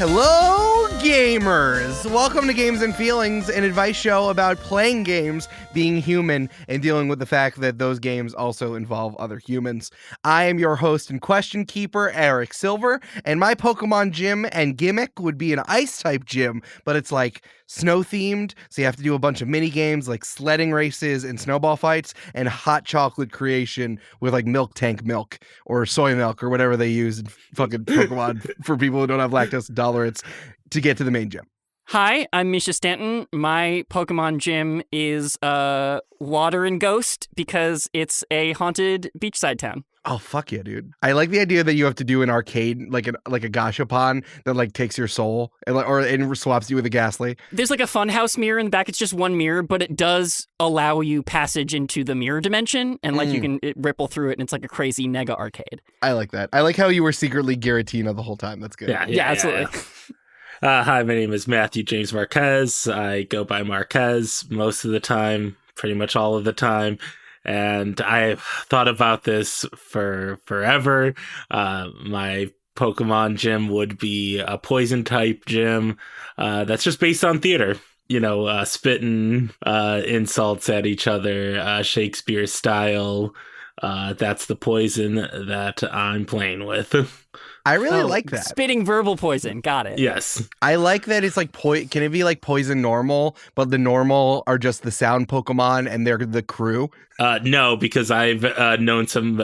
Hello, gamers! Welcome to Games and Feelings, an advice show about playing games, being human, and dealing with the fact that those games also involve other humans. I am your host and question keeper, Eric Silver, and my Pokemon gym and gimmick would be an ice-type gym, but it's like snow-themed, so you have to do a bunch of mini-games like sledding races and snowball fights, and hot chocolate creation with like milk tank milk, or soy milk, or whatever they use in fucking Pokemon for people who don't have lactose intolerance to get to the main gym. Hi, I'm Mischa Stanton. My Pokemon gym is Water and Ghost because it's a haunted beachside town. Oh, fuck yeah, dude. I like the idea that you have to do an arcade, like a gashapon that like takes your soul and swaps you with a Ghastly. There's like a funhouse mirror in the back. It's just one mirror, but it does allow you passage into the mirror dimension, and like you can ripple through it, and it's like a crazy nega arcade. I like that. I like how you were secretly Giratina the whole time. That's good. Yeah, absolutely. Hi, my name is Matthew James Marquez. I go by Marquez most of the time, pretty much all of the time. And I've thought about this for forever. My Pokemon gym would be a poison type gym that's just based on theater. You know, spitting insults at each other, Shakespeare style. That's the poison that I'm playing with. I really like that. Spitting verbal poison. Got it. Yes. I like that it's like, can it be like poison normal, but the normal are just the sound Pokemon and they're the crew? No, because I've known some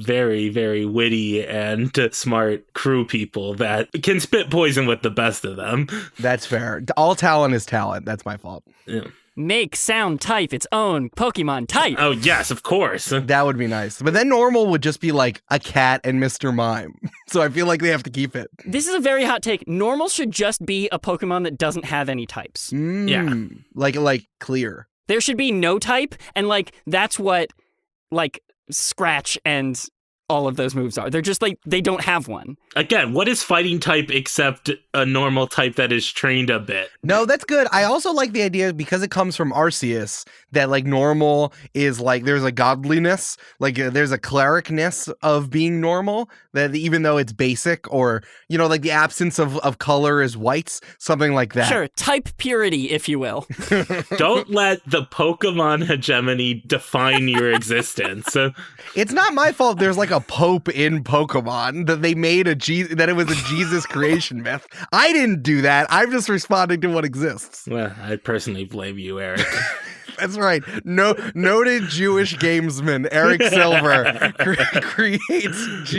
very, very witty and smart crew people that can spit poison with the best of them. That's fair. All talent is talent. That's my fault. Yeah. Make sound type its own Pokemon type. Oh, yes, of course. That would be nice. But then normal would just be like a cat and Mr. Mime. So I feel like they have to keep it. This is a very hot take. Normal should just be a Pokemon that doesn't have any types. Yeah. Like clear. There should be no type, and like that's what like Scratch and all of those moves are. They're just like, they don't have one. Again, what is fighting type except a normal type that is trained a bit? No, that's good. I also like the idea, because it comes from Arceus, that like normal is like, there's a godliness, like there's a clericness of being normal, that even though it's basic, or, you know, like the absence of color is whites, something like that. Sure, type purity, if you will. Don't let the Pokemon hegemony define your existence. It's not my fault there's like a pope in Pokemon, that they made that it was a Jesus creation myth. I didn't do that. I'm just responding to what exists. Well, I personally blame you, Eric. That's right. Noted Jewish gamesman Eric Silver creates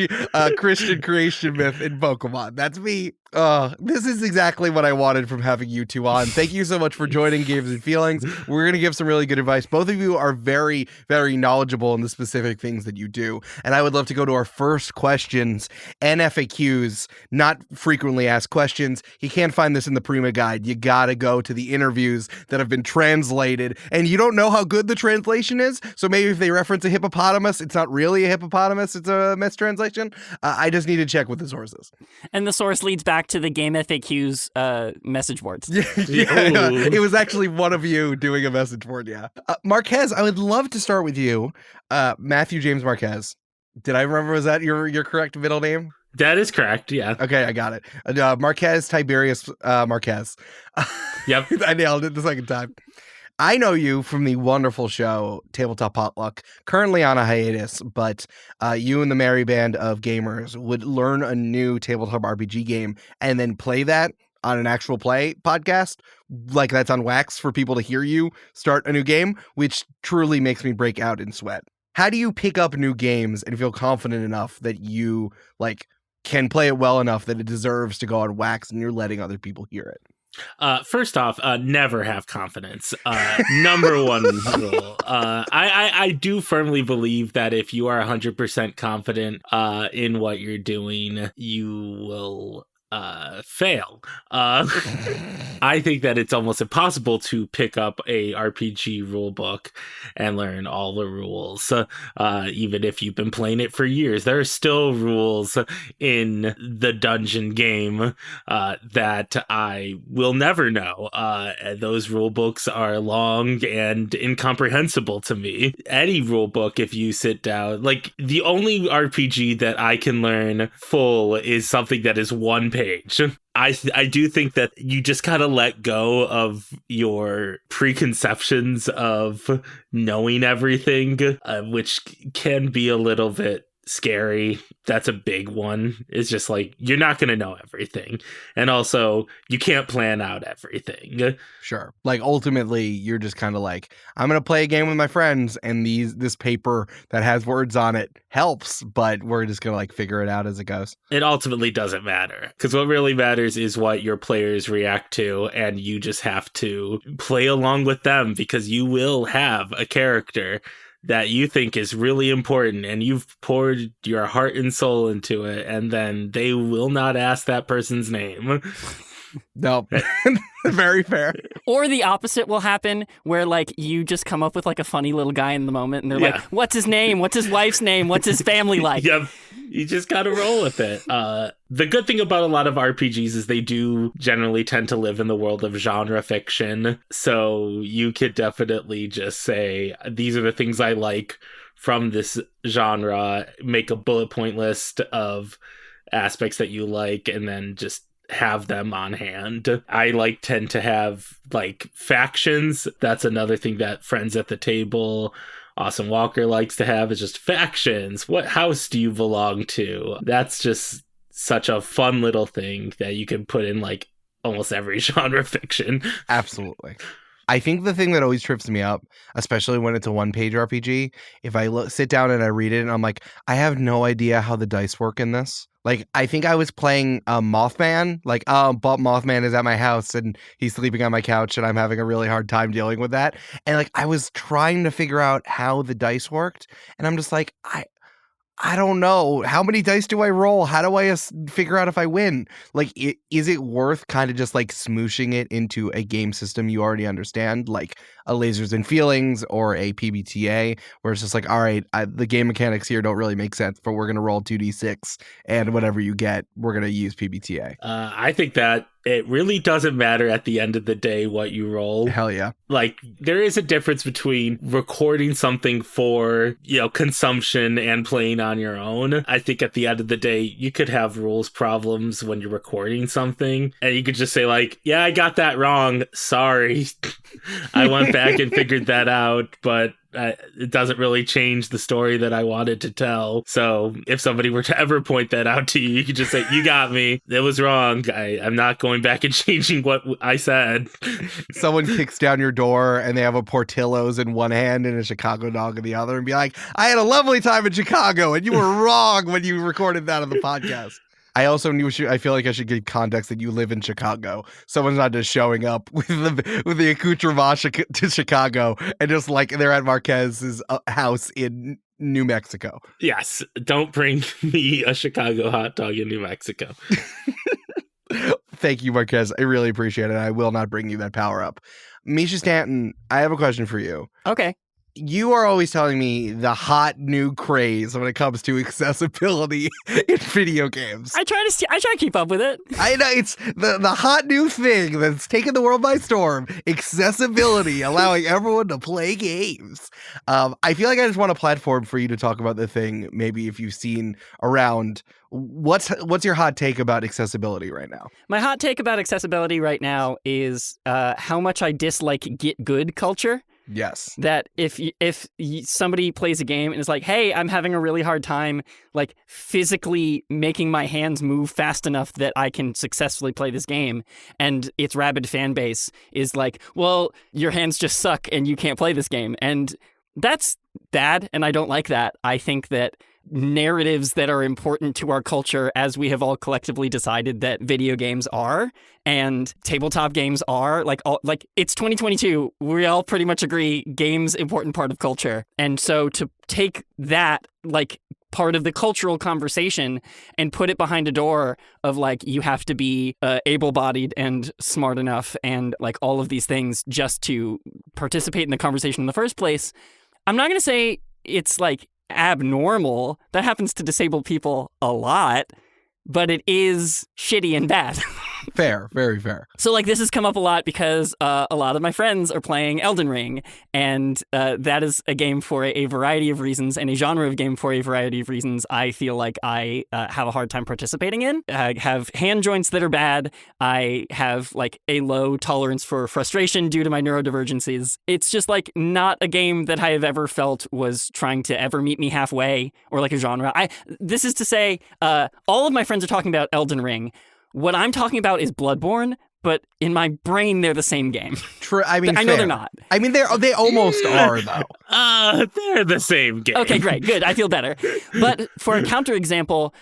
Christian creation myth in Pokemon. That's me. This is exactly what I wanted from having you two on. Thank you so much for joining Games and Feelings. We're going to give some really good advice. Both of you are very, very knowledgeable in the specific things that you do. And I would love to go to our first questions and FAQs, not frequently asked questions. You can't find this in the Prima Guide. You got to go to the interviews that have been translated. And you don't know how good the translation is. So maybe if they reference a hippopotamus, it's not really a hippopotamus. It's a mistranslation. I just need to check with the sources. And the source leads back to the Game FAQs message boards. Yeah, it was actually one of you doing a message board, yeah. Marquez, I would love to start with you. Matthew James Marquez. Did I remember, was that your correct middle name? That is correct, yeah. Okay, I got it. Marquez Tiberius Marquez. Yep. I nailed it the second time. I know you from the wonderful show Tabletop Potluck, currently on a hiatus, but you and the merry band of gamers would learn a new tabletop RPG game and then play that on an actual play podcast, like that's on wax for people to hear you start a new game, which truly makes me break out in sweat. How do you pick up new games and feel confident enough that you like can play it well enough that it deserves to go on wax and you're letting other people hear it? First off, never have confidence. Number one rule. I do firmly believe that if you are 100% confident in what you're doing, you will fail. I think that it's almost impossible to pick up a RPG rule book and learn all the rules. Even if you've been playing it for years, there are still rules in the dungeon game that I will never know. Those rule books are long and incomprehensible to me. Any rule book, if you sit down, like the only RPG that I can learn full is something that is one page page. I do think that you just gotta let go of your preconceptions of knowing everything, which can be a little bit scary. That's a big one. It's just like, you're not going to know everything. And also, you can't plan out everything. Sure. Like, ultimately, you're just kind of like, I'm going to play a game with my friends, and this paper that has words on it helps, but we're just going to like figure it out as it goes. It ultimately doesn't matter, because what really matters is what your players react to, and you just have to play along with them, because you will have a character that you think is really important and you've poured your heart and soul into it, and then they will not ask that person's name. No, very fair. Or the opposite will happen, where like you just come up with like a funny little guy in the moment, and they're like, "What's his name? What's his wife's name? What's his family like?" Yep, you just gotta roll with it. The good thing about a lot of RPGs is they do generally tend to live in the world of genre fiction, so you could definitely just say, "These are the things I like from this genre." Make a bullet point list of aspects that you like, and then just have them on hand. I tend to have like factions. That's another thing that Friends at the Table, Awesome Walker likes to have, is just factions. What house do you belong to? That's just such a fun little thing that you can put in like almost every genre fiction. Absolutely. I think the thing that always trips me up, especially when it's a one-page RPG, if I sit down and I read it and I'm like, I have no idea how the dice work in this. Like, I think I was playing Mothman, like, but Mothman is at my house and he's sleeping on my couch and I'm having a really hard time dealing with that. And like, I was trying to figure out how the dice worked, and I'm just like, I don't know. How many dice do I roll? How do I figure out if I win? Like, is it worth kind of just like smooshing it into a game system you already understand, like a Lasers and Feelings or a PBTA, where it's just like, all right, the game mechanics here don't really make sense, but we're going to roll 2d6 and whatever you get, we're going to use PBTA. I think that it really doesn't matter at the end of the day what you roll. Hell yeah. Like, there is a difference between recording something for, consumption and playing on your own. I think at the end of the day, you could have rules problems when you're recording something, and you could just say like, yeah, I got that wrong. Sorry. I went back and figured that out, but it doesn't really change the story that I wanted to tell. So if somebody were to ever point that out to you, you could just say, you got me. It was wrong. I'm not going back and changing what I said. Someone kicks down your door and they have a Portillo's in one hand and a Chicago dog in the other, and be like, I had a lovely time in Chicago and you were wrong when you recorded that on the podcast. I also I feel like I should give context that you live in Chicago. Someone's not just showing up with the accoutrement to Chicago and just like they're at Marquez's house in New Mexico. Yes, don't bring me a Chicago hot dog in New Mexico. Thank you, Marquez. I really appreciate it. I will not bring you that power up. Mischa Stanton, I have a question for you. Okay. You are always telling me the hot new craze when it comes to accessibility in video games. I try to keep up with it. I know, it's the hot new thing that's taken the world by storm. Accessibility, allowing everyone to play games. I feel like I just want a platform for you to talk about the thing. Maybe if you've seen around, what's your hot take about accessibility right now? My hot take about accessibility right now is how much I dislike get good culture. Yes. That if somebody plays a game and is like, hey, I'm having a really hard time like physically making my hands move fast enough that I can successfully play this game, and its rabid fan base is like, well, your hands just suck and you can't play this game. And that's bad, and I don't like that. I think that narratives that are important to our culture, as we have all collectively decided that video games are and tabletop games are, like it's 2022, we all pretty much agree games important part of culture. And so to take that like part of the cultural conversation and put it behind a door of like, you have to be able-bodied and smart enough and like all of these things just to participate in the conversation in the first place, I'm not going to say it's like abnormal. That happens to disabled people a lot, but it is shitty and bad. Fair, very fair. So, like, this has come up a lot because a lot of my friends are playing Elden Ring, and that is a game for a variety of reasons, and a genre of game for a variety of reasons I feel like I have a hard time participating in. I have hand joints that are bad. I have, like, a low tolerance for frustration due to my neurodivergencies. It's just, like, not a game that I have ever felt was trying to ever meet me halfway, or, like, a genre. This is to say, all of my friends are talking about Elden Ring. What I'm talking about is Bloodborne, but in my brain, they're the same game. True. I mean, I know they're not. I mean, they almost are, though. They're the same game. Okay, great. Good. I feel better. But for a counterexample,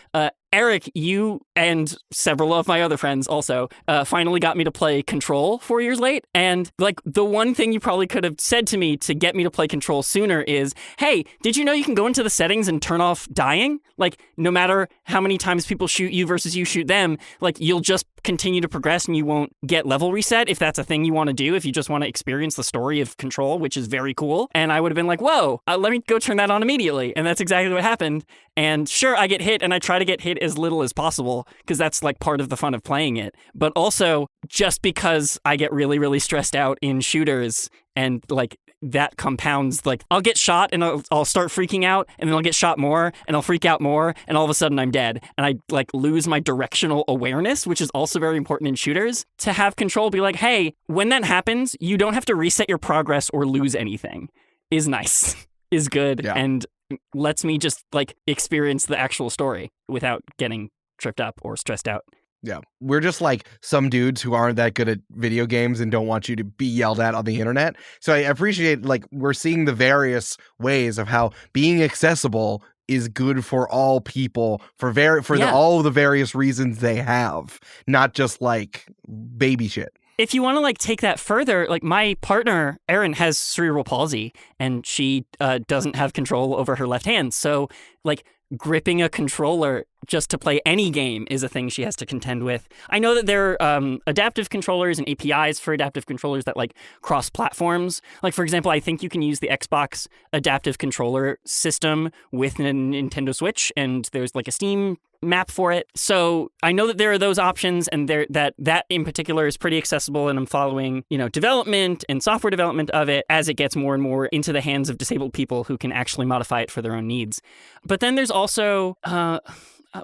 Eric, you and several of my other friends also finally got me to play Control 4 years late. And, like, the one thing you probably could have said to me to get me to play Control sooner is, hey, did you know you can go into the settings and turn off dying? Like, no matter how many times people shoot you versus you shoot them, like, you'll just continue to progress and you won't get level reset if that's a thing you want to do, if you just want to experience the story of Control, which is very cool. And I would have been like, whoa, let me go turn that on immediately. And that's exactly what happened. And sure, I get hit, and I try to get hit as little as possible because that's, like, part of the fun of playing it. But also, just because I get really, really stressed out in shooters, and, like, that compounds, like, I'll get shot and I'll start freaking out, and then I'll get shot more and I'll freak out more, and all of a sudden I'm dead, and I, like, lose my directional awareness, which is also very important in shooters. To have Control be like, hey, when that happens, you don't have to reset your progress or lose anything, is nice, is good, and lets me just, like, experience the actual story without getting tripped up or stressed out. Yeah. We're just like some dudes who aren't that good at video games and don't want you to be yelled at on the internet. So I appreciate, like, we're seeing the various ways of how being accessible is good for all people for all the various reasons they have, not just, like, baby shit. If you want to, like, take that further, like, my partner, Erin, has cerebral palsy, and she doesn't have control over her left hand. So, like, gripping a controller just to play any game is a thing she has to contend with. I know that there are adaptive controllers and APIs for adaptive controllers that, like, cross platforms. Like, for example, I think you can use the Xbox adaptive controller system with a Nintendo Switch, and there's, like, a Steam map for it. So I know that there are those options, and that in particular is pretty accessible, and I'm following, development and software development of it as it gets more and more into the hands of disabled people who can actually modify it for their own needs. But then there's also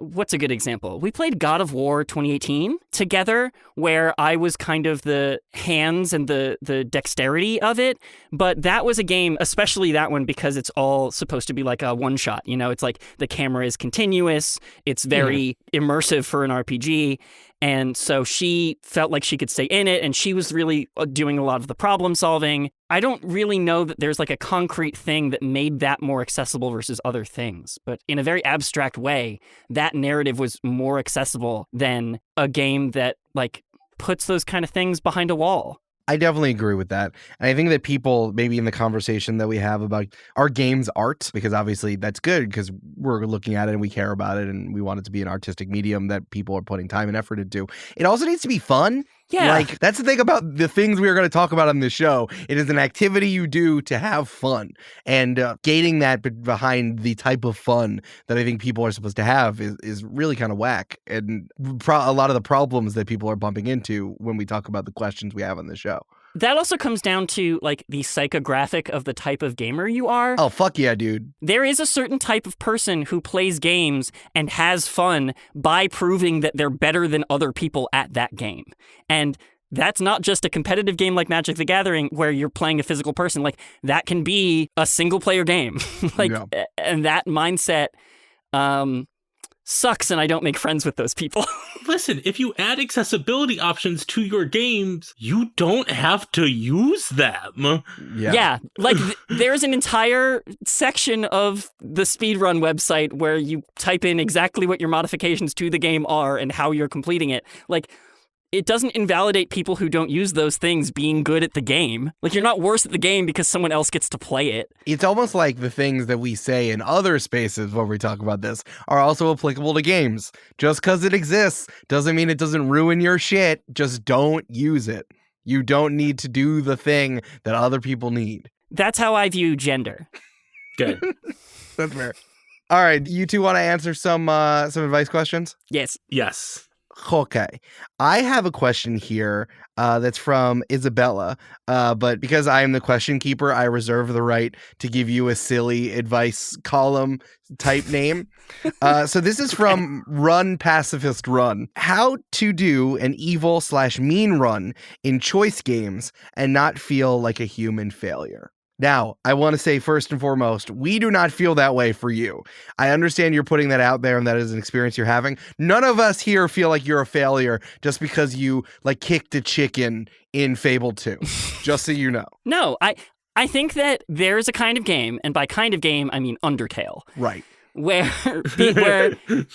what's a good example? We played God of War 2018 together, where I was kind of the hands and the dexterity of it. But that was a game, especially that one, because it's all supposed to be like a one shot. It's like the camera is continuous. It's very immersive for an RPG. And so she felt like she could stay in it, and she was really doing a lot of the problem solving. I don't really know that there's, like, a concrete thing that made that more accessible versus other things. But in a very abstract way, that narrative was more accessible than a game that, like, puts those kind of things behind a wall. I definitely agree with that. And I think that people, maybe in the conversation that we have about our game's art, because obviously that's good because we're looking at it and we care about it and we want it to be an artistic medium that people are putting time and effort into. It also needs to be fun. Yeah. Like, that's the thing about the things we are going to talk about on this show. It is an activity you do to have fun. And gating that behind the type of fun that I think people are supposed to have is really kind of whack. And a lot of the problems that people are bumping into when we talk about the questions we have on the show. That also comes down to, like, the psychographic of the type of gamer you are. Oh, fuck yeah, dude. There is a certain type of person who plays games and has fun by proving that they're better than other people at that game. And that's not just a competitive game like Magic the Gathering where you're playing a physical person. Like, that can be a single-player game. And that mindset sucks, and I don't make friends with those people. Listen, if you add accessibility options to your games, you don't have to use them. Yeah. Like, there's an entire section of the speedrun website where you type in exactly what your modifications to the game are and how you're completing it. Like, it doesn't invalidate people who don't use those things being good at the game. Like, you're not worse at the game because someone else gets to play it. It's almost like the things that we say in other spaces when we talk about this are also applicable to games. Just because it exists doesn't mean it doesn't ruin your shit. Just don't use it. You don't need to do the thing that other people need. That's how I view gender. Good. That's fair. All right, you two want to answer some advice questions? Yes. Yes. Okay. I have a question here that's from Isabella, but because I am the question keeper, I reserve the right to give you a silly advice column type name. So this is from Run Pacifist Run. How to do an evil/mean run in choice games and not feel like a human failure. Now, I want to say first and foremost, we do not feel that way for you. I understand you're putting that out there and that is an experience you're having. None of us here feel like you're a failure just because you like kicked a chicken in Fable 2, just so you know. No, I think that there's a kind of game, and by kind of game, I mean Undertale. Right. Where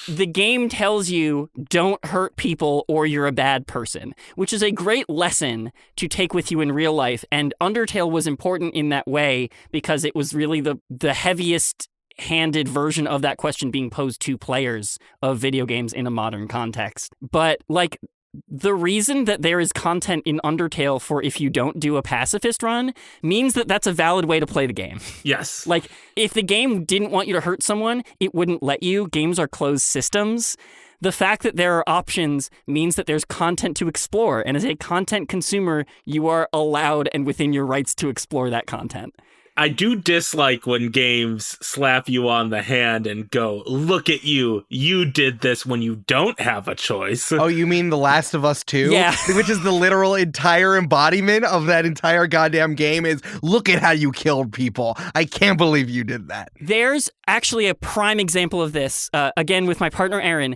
the game tells you don't hurt people or you're a bad person, which is a great lesson to take with you in real life. And Undertale was important in that way because it was really the heaviest handed version of that question being posed to players of video games in a modern context. But like, the reason that there is content in Undertale for if you don't do a pacifist run means that that's a valid way to play the game. Yes. Like, if the game didn't want you to hurt someone, it wouldn't let you. Games are closed systems. The fact that there are options means that there's content to explore. And as a content consumer, you are allowed and within your rights to explore that content. I do dislike when games slap you on the hand and go, look at you. You did this when you don't have a choice. Oh, you mean The Last of Us 2? Yeah. Which is the literal entire embodiment of that entire goddamn game is, look at how you killed people. I can't believe you did that. There's actually a prime example of this, again, with my partner Aaron.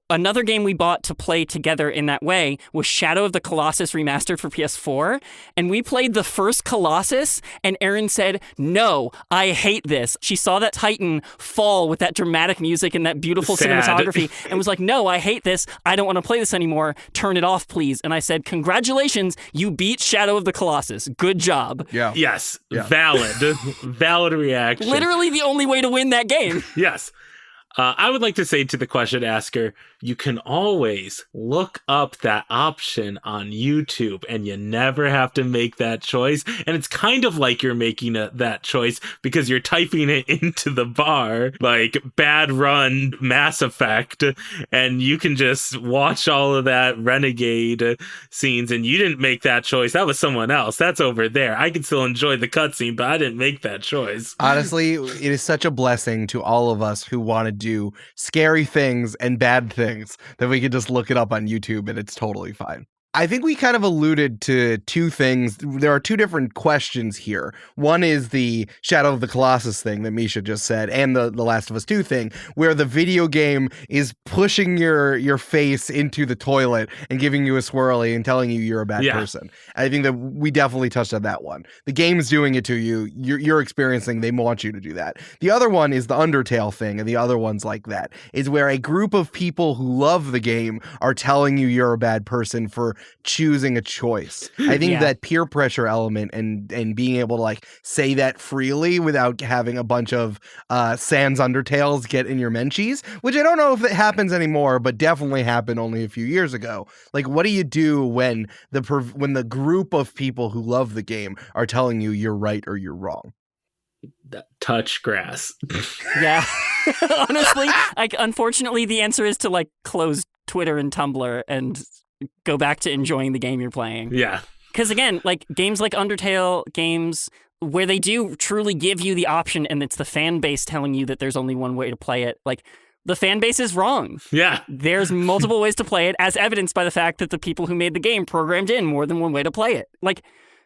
Another game we bought to play together in that way was Shadow of the Colossus Remastered for PS4. And we played the first Colossus, and Aaron said, no, I hate this. She saw that Titan fall with that dramatic music and that beautiful cinematography and was like, no, I hate this. I don't want to play this anymore. Turn it off, please. And I said, congratulations, you beat Shadow of the Colossus. Good job. Yeah. Yes. Yeah. Valid reaction. Literally the only way to win that game. Yes. I would like to say to the question asker, you can always look up that option on YouTube and you never have to make that choice. And it's kind of like you're making that choice because you're typing it into the bar, like bad run Mass Effect, and you can just watch all of that renegade scenes and you didn't make that choice. That was someone else. That's over there. I can still enjoy the cutscene, but I didn't make that choice. Honestly, it is such a blessing to all of us who want to do scary things and bad things that we can just look it up on YouTube and it's totally fine. I think we kind of alluded to two things. There are two different questions here. One is the Shadow of the Colossus thing that Mischa just said, and the Last of Us 2 thing, where the video game is pushing your face into the toilet and giving you a swirly and telling you you're a bad person. I think that we definitely touched on that one. The game's doing it to you. You're experiencing, they want you to do that. The other one is the Undertale thing, and the other ones like that, is where a group of people who love the game are telling you you're a bad person for choosing a choice. I think that peer pressure element and being able to like say that freely without having a bunch of sans Undertales get in your menchies, which I don't know if it happens anymore, but definitely happened only a few years ago. Like, what do you do when the group of people who love the game are telling you you're right or you're wrong? Touch grass. Yeah. Honestly, unfortunately, the answer is to like close Twitter and Tumblr and go back to enjoying the game you're playing. Yeah. Because again, like games like Undertale, games where they do truly give you the option and it's the fan base telling you that there's only one way to play it, like the fan base is wrong. Yeah. There's multiple ways to play it, as evidenced by the fact that the people who made the game programmed in more than one way to play it. Like,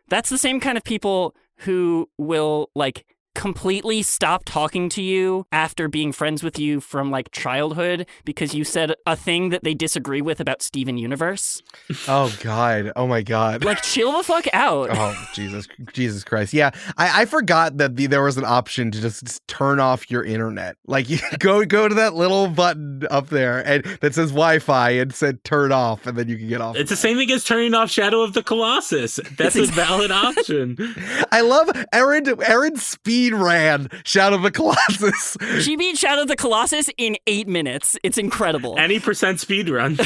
that's the same kind of people who will like completely stop talking to you after being friends with you from like childhood because you said a thing that they disagree with about Steven Universe. Oh God. Oh my God. Like, chill the fuck out. Oh, Jesus Christ. Yeah. I forgot that there was an option to just turn off your internet. Like, you go to that little button up there and that says Wi-Fi and said turn off, and then you can get off. It's the same thing as turning off Shadow of the Colossus. That's a valid option. I love Erin's speed ran Shadow of the Colossus. She beat Shadow of the Colossus in 8 minutes. It's incredible. Any percent speed run.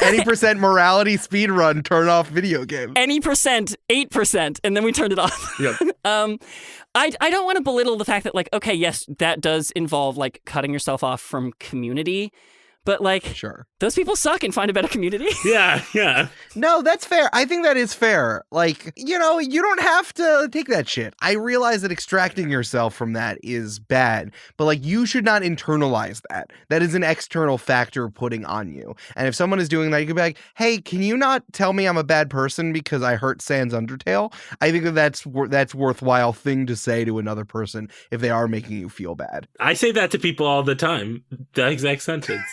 Any percent morality speed run, turn off video game. Any percent, 8%, and then we turned it off. Yep. I don't want to belittle the fact that, like, okay, yes, that does involve, like, cutting yourself off from community, But like, Sure. those people suck and find a better community. Yeah. No, that's fair. I think that is fair. Like, you don't have to take that shit. I realize that extracting yourself from that is bad, but like, you should not internalize that. That is an external factor putting on you. And if someone is doing that, you could be like, hey, can you not tell me I'm a bad person because I hurt Sans Undertale? I think that's worthwhile thing to say to another person if they are making you feel bad. I say that to people all the time. The exact sentence.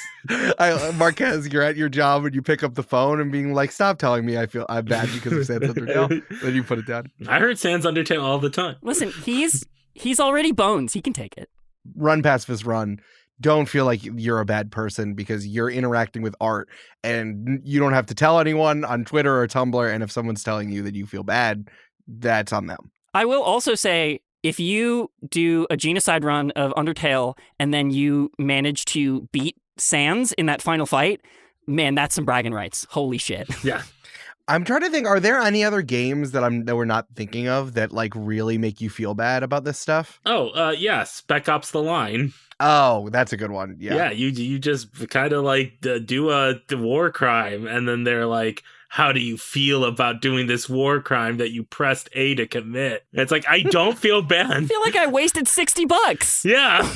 Marquez, you're at your job and you pick up the phone and being like, stop telling me I'm bad because of Sans Undertale. Then you put it down. I heard Sans Undertale all the time. Listen, he's already Bones. He can take it. Run, pacifist, run. Don't feel like you're a bad person because you're interacting with art and you don't have to tell anyone on Twitter or Tumblr. And if someone's telling you that you feel bad, that's on them. I will also say, if you do a genocide run of Undertale and then you manage to beat Sans in that final fight, man, that's some bragging rights. Holy shit. Yeah. I'm trying to think, are there any other games that we're not thinking of that like really make you feel bad about this stuff? Oh, yeah, Spec Ops: The Line. Oh, that's a good one. Yeah, you just kind of like do a war crime, and then they're like, how do you feel about doing this war crime that you pressed A to commit? And it's like, I don't feel bad. I feel like I wasted $60. Yeah.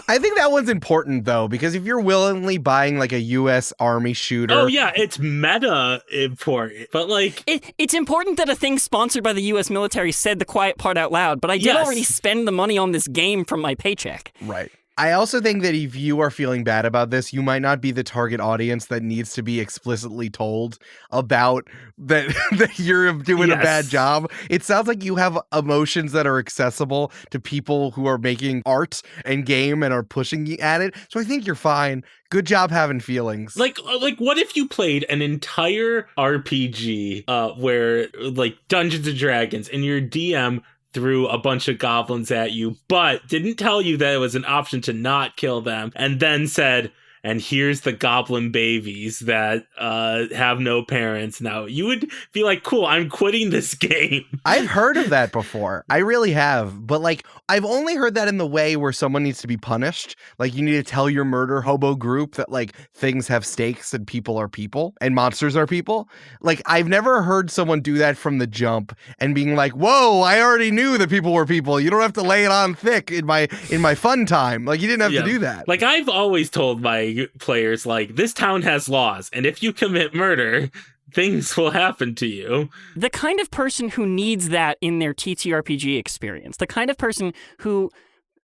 I think that one's important, though, because if you're willingly buying like a U.S. Army shooter... Oh, yeah, it's meta important, but like... It's important that a thing sponsored by the U.S. military said the quiet part out loud, but I did already spend the money on this game from my paycheck. Right. I also think that if you are feeling bad about this, you might not be the target audience that needs to be explicitly told about that you're doing a bad job. It sounds like you have emotions that are accessible to people who are making art and game and are pushing at it. So I think you're fine. Good job having feelings. Like what if you played an entire RPG where like Dungeons and Dragons and your DM threw a bunch of goblins at you, but didn't tell you that it was an option to not kill them, and then said, and here's the goblin babies that have no parents now. You would be like, cool, I'm quitting this game. I've heard of that before. I really have. But like, I've only heard that in the way where someone needs to be punished. Like, you need to tell your murder hobo group that like things have stakes and people are people and monsters are people. Like, I've never heard someone do that from the jump and being like, whoa, I already knew that people were people. You don't have to lay it on thick in my fun time. Like, you didn't have to do that. Like, I've always told my players, like, this town has laws, and if you commit murder, things will happen to you. The kind of person who needs that in their TTRPG experience, the kind of person who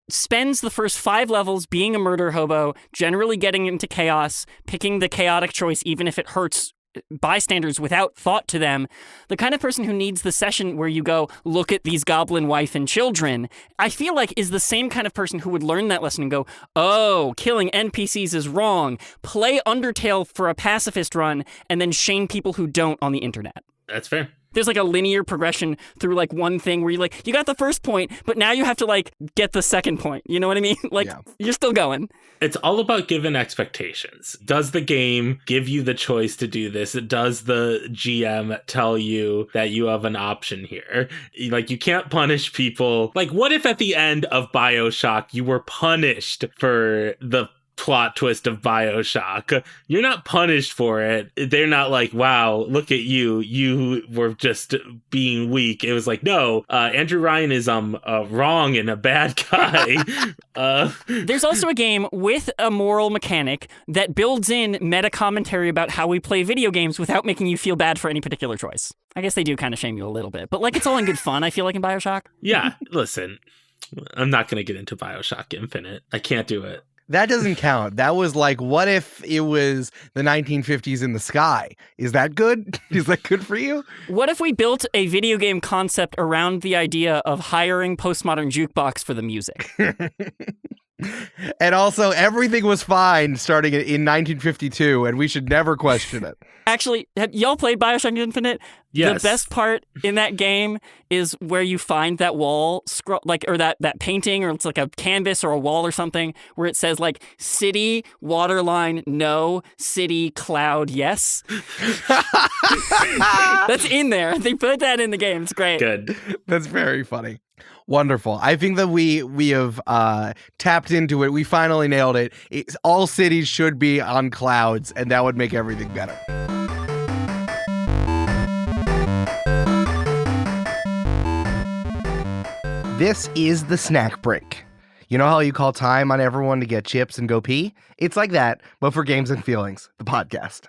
spends the first 5 levels being a murder hobo, generally getting into chaos, picking the chaotic choice even if it hurts bystanders without thought to them, the kind of person who needs the session where you go, look at these goblin wife and children, I feel like is the same kind of person who would learn that lesson and go, oh, killing NPCs is wrong. Play Undertale for a pacifist run and then shame people who don't on the internet. That's fair. There's like a linear progression through like one thing where you got the first point, but now you have to like get the second point. You know what I mean? Like You're still going. It's all about given expectations. Does the game give you the choice to do this? Does the GM tell you that you have an option here? Like, you can't punish people. Like, what if at the end of BioShock you were punished for the plot twist of BioShock? You're not punished for it. They're not like, wow, look at you were just being weak. It was like, no, Andrew Ryan is wrong and a bad guy. There's also a game with a moral mechanic that builds in meta commentary about how we play video games without making you feel bad for any particular choice. I guess they do kind of shame you a little bit, but like, it's all in good fun, I feel like, in BioShock. Yeah, listen, I'm not going to get into BioShock Infinite. I can't do it. That doesn't count. That was like, what if it was the 1950s in the sky? Is that good? Is that good for you? What if we built a video game concept around the idea of hiring Postmodern Jukebox for the music? And also, everything was fine starting in 1952, and we should never question it. Actually, have y'all played BioShock Infinite? Yes. The best part in that game is where you find that wall scroll, like, or that painting, or it's like a canvas or a wall or something, where it says like city, waterline, no, city, cloud, yes. That's in there. They put that in the game. It's great. Good. That's very funny. Wonderful. I think that we have tapped into it. We finally nailed it. All cities should be on clouds, and that would make everything better. This is the snack break. You know how you call time on everyone to get chips and go pee? It's like that, but for Games and Feelings, the podcast.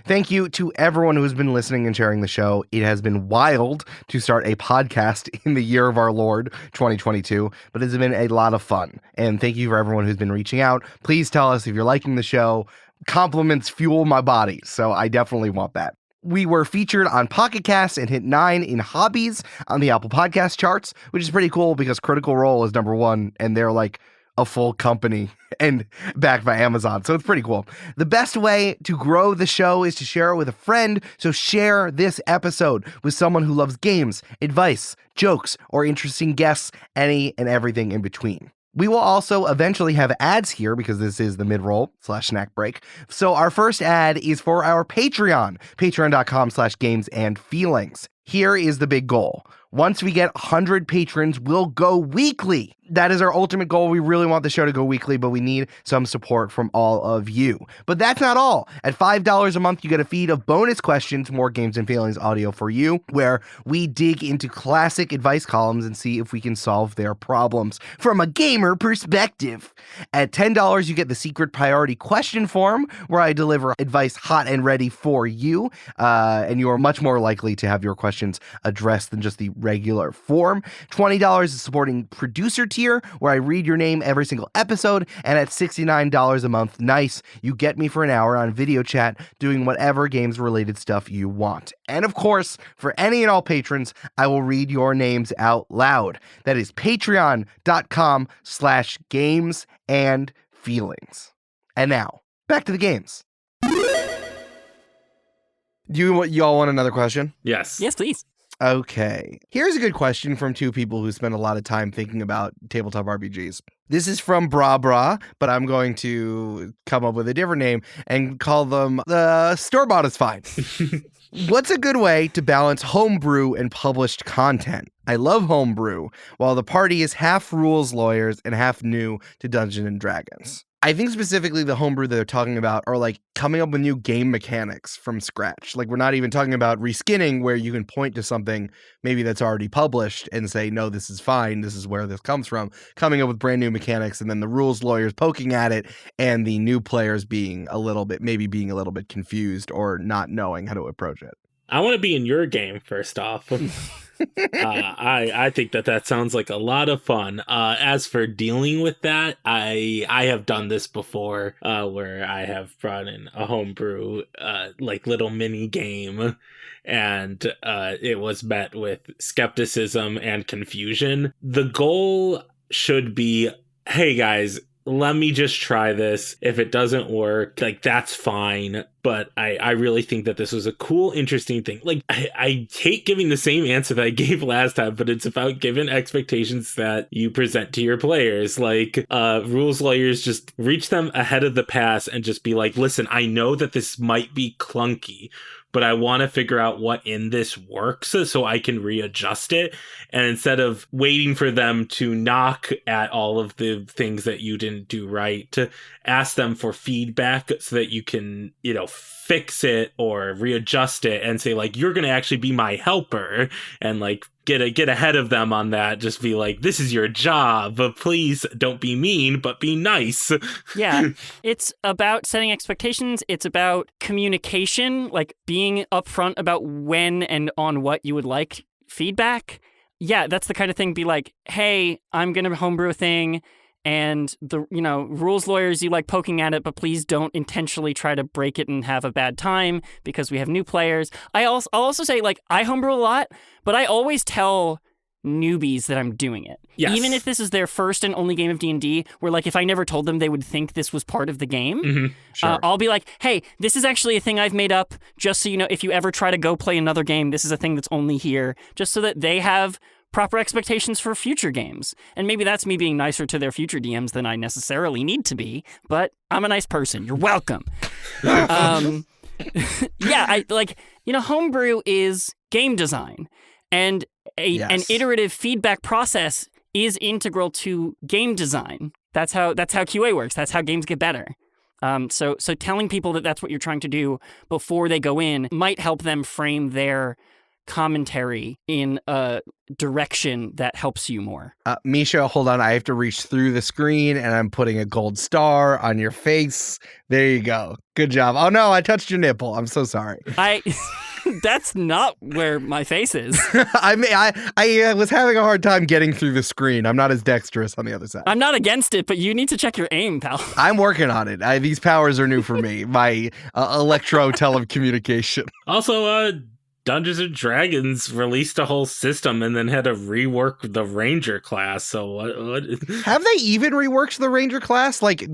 Thank you to everyone who's been listening and sharing the show. It has been wild to start a podcast in the year of our Lord, 2022, but it's been a lot of fun. And thank you for everyone who's been reaching out. Please tell us if you're liking the show. Compliments fuel my body, so I definitely want that. We were featured on Pocket Casts and hit 9 in hobbies on the Apple Podcast charts, which is pretty cool because Critical Role is number 1, and they're like a full company and backed by Amazon. So it's pretty cool. The best way to grow the show is to share it with a friend. So share this episode with someone who loves games, advice, jokes, or interesting guests, any and everything in between. We will also eventually have ads here because this is the mid-roll / snack break. So our first ad is for our Patreon, patreon.com/gamesandfeelings. Here is the big goal. Once we get 100 patrons, we'll go weekly. That is our ultimate goal. We really want the show to go weekly, but we need some support from all of you. But that's not all. At $5 a month, you get a feed of bonus questions, more Games and Feelings audio for you, where we dig into classic advice columns and see if we can solve their problems from a gamer perspective. At $10, you get the secret priority question form, where I deliver advice hot and ready for you, and you are much more likely to have your questions addressed than just the regular form. $20 is supporting producer tier, where I read your name every single episode, and at $69 a month, nice, you get me for an hour on video chat doing whatever games related stuff you want. And of course, for any and all patrons, I will read your names out loud. That is patreon.com/gamesandfeelings. And now, back to the games. Do you all want another question? Yes. Yes, please. Okay. Here's a good question from two people who spend a lot of time thinking about tabletop RPGs. This is from Bra Bra, but I'm going to come up with a different name and call them the Store-Bought is Fine. What's a good way to balance homebrew and published content? I love homebrew, while the party is half rules lawyers and half new to Dungeons and Dragons. I think specifically the homebrew that they're talking about are like coming up with new game mechanics from scratch. Like we're not even talking about reskinning where you can point to something maybe that's already published and say, no, this is fine. This is where this comes from. Coming up with brand new mechanics and then the rules lawyers poking at it and the new players being a little bit confused or not knowing how to approach it. I want to be in your game first off. I think that sounds like a lot of fun. As for dealing with that, I have done this before, where I have brought in a homebrew, like little mini game, and it was met with skepticism and confusion. The goal should be, hey guys, let me just try this. If it doesn't work, like that's fine. But I really think that this was a cool, interesting thing. Like, I hate giving the same answer that I gave last time, but it's about giving expectations that you present to your players. Like, rules lawyers, just reach them ahead of the pass and just be like, listen, I know that this might be clunky, but I want to figure out what in this works so I can readjust it. And instead of waiting for them to knock at all of the things that you didn't do right, to ask them for feedback so that you can, fix it or readjust it and say, like, you're going to actually be my helper, and like get ahead of them on that. Just be like, this is your job. Please don't be mean, but be nice. Yeah. It's about setting expectations. It's about communication, like being upfront about when and on what you would like feedback. Yeah, that's the kind of thing. Be like, hey, I'm going to homebrew a thing. And the, rules lawyers, you like poking at it, but please don't intentionally try to break it and have a bad time because we have new players. I'll also say, like, I homebrew a lot, but I always tell newbies that I'm doing it. Yes. Even if this is their first and only game of D&D, where, like, if I never told them, they would think this was part of the game. Mm-hmm. Sure. I'll be like, hey, this is actually a thing I've made up, just so you know, if you ever try to go play another game, this is a thing that's only here, just so that they have proper expectations for future games. And maybe that's me being nicer to their future DMs than I necessarily need to be, but I'm a nice person. You're welcome. Yeah, homebrew is game design, and an iterative feedback process is integral to game design. That's how QA works. That's how games get better. So telling people that that's what you're trying to do before they go in might help them frame their commentary in a direction that helps you more. Mischa, hold on. I have to reach through the screen and I'm putting a gold star on your face. There you go. Good job. Oh no, I touched your nipple. I'm so sorry. That's not where my face is. I was having a hard time getting through the screen. I'm not as dexterous on the other side. I'm not against it, but you need to check your aim, pal. I'm working on it. These powers are new for me. My electro-telecommunication. Also, Dungeons and Dragons released a whole system and then had to rework the Ranger class. So what? Have they even reworked the Ranger class? Like,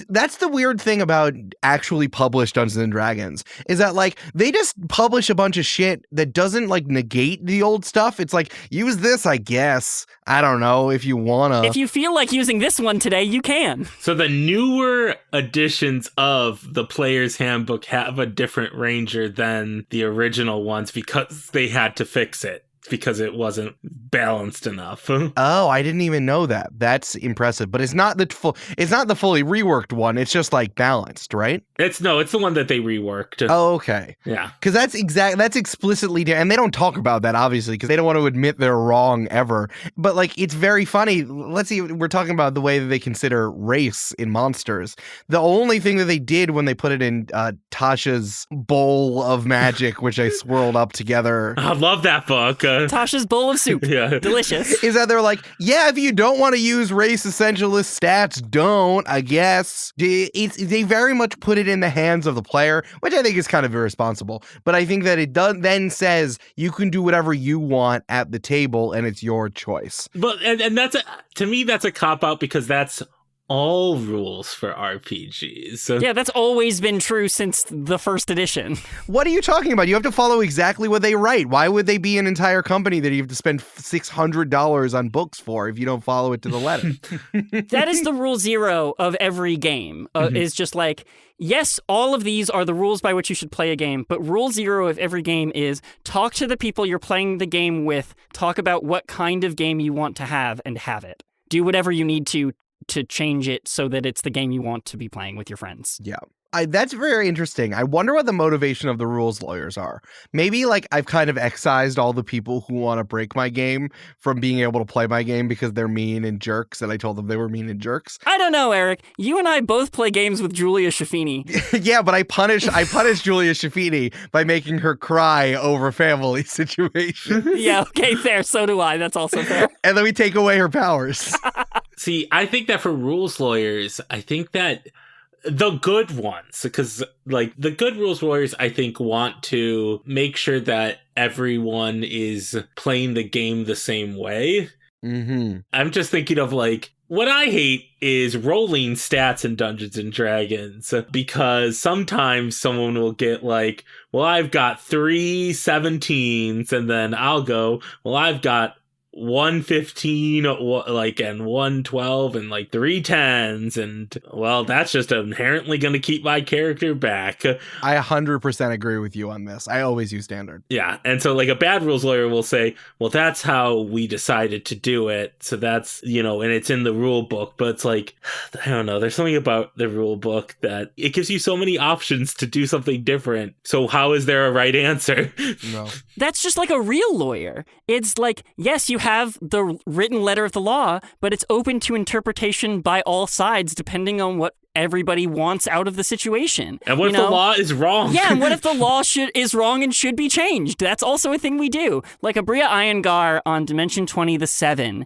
that's the weird thing about actually published Dungeons and Dragons is that like they just publish a bunch of shit that doesn't like negate the old stuff. It's like, use this, I guess. I don't know if you wanna. If you feel like using this one today, you can. So the newer editions of the Player's Handbook have a different Ranger than the original ones because they had to fix it because it wasn't balanced enough. Oh, I didn't even know that. That's impressive. But it's not the fully reworked one. It's just like balanced, right? It's the one that they reworked. Oh, okay. Yeah. Because that's explicitly, and they don't talk about that obviously because they don't want to admit they're wrong ever. But like, it's very funny. Let's see, we're talking about the way that they consider race in monsters. The only thing that they did when they put it in Tasha's bowl of magic, which I swirled up together. I love that book. Tasha's bowl of soup. Yeah. Delicious. Is that they're like, yeah, if you don't want to use race essentialist stats, don't, I guess. They very much put it in the hands of the player, which I think is kind of irresponsible. But I think that it then says you can do whatever you want at the table and it's your choice. But and to me, that's a cop-out because that's all rules for RPGs. So. Yeah, that's always been true since the first edition. What are you talking about? You have to follow exactly what they write. Why would they be an entire company that you have to spend $600 on books for if you don't follow it to the letter? That is the rule zero of every game. Is just like, yes, all of these are the rules by which you should play a game, but rule zero of every game is talk to the people you're playing the game with, talk about what kind of game you want to have, and have it. Do whatever you need to change it so that it's the game you want to be playing with your friends. Yeah. That's very interesting. I wonder what the motivation of the rules lawyers are. Maybe like I've kind of excised all the people who want to break my game from being able to play my game because they're mean and jerks and I told them they were mean and jerks. I don't know, Eric. You and I both play games with Julia Schifini. Yeah, but I punish Julia Schifini by making her cry over family situations. Yeah, okay, fair. So do I. That's also fair. And then we take away her powers. See, I think that for rules lawyers, I think that the good ones, because like the good rules lawyers, I think want to make sure that everyone is playing the game the same way. Mm-hmm. I'm just thinking of like, what I hate is rolling stats in Dungeons and Dragons because sometimes someone will get like, well, I've got 3 17s and then I'll go, well, I've got 115 like and 112 and like 3 10s and well that's just inherently going to keep my character back. I 100% agree with you on this. I always use standard. Yeah, and so like a bad rules lawyer will say, well, that's how we decided to do it, so that's, and it's in the rule book. But it's like, I don't know, there's something about the rule book that it gives you so many options to do something different, so how is there a right answer? No. That's just like a real lawyer. It's like, yes, you have the written letter of the law, but it's open to interpretation by all sides depending on what everybody wants out of the situation. And what if the law is wrong? Yeah, and what if the law is wrong and should be changed? That's also a thing we do. Like Abria Iyengar on Dimension 20 the 7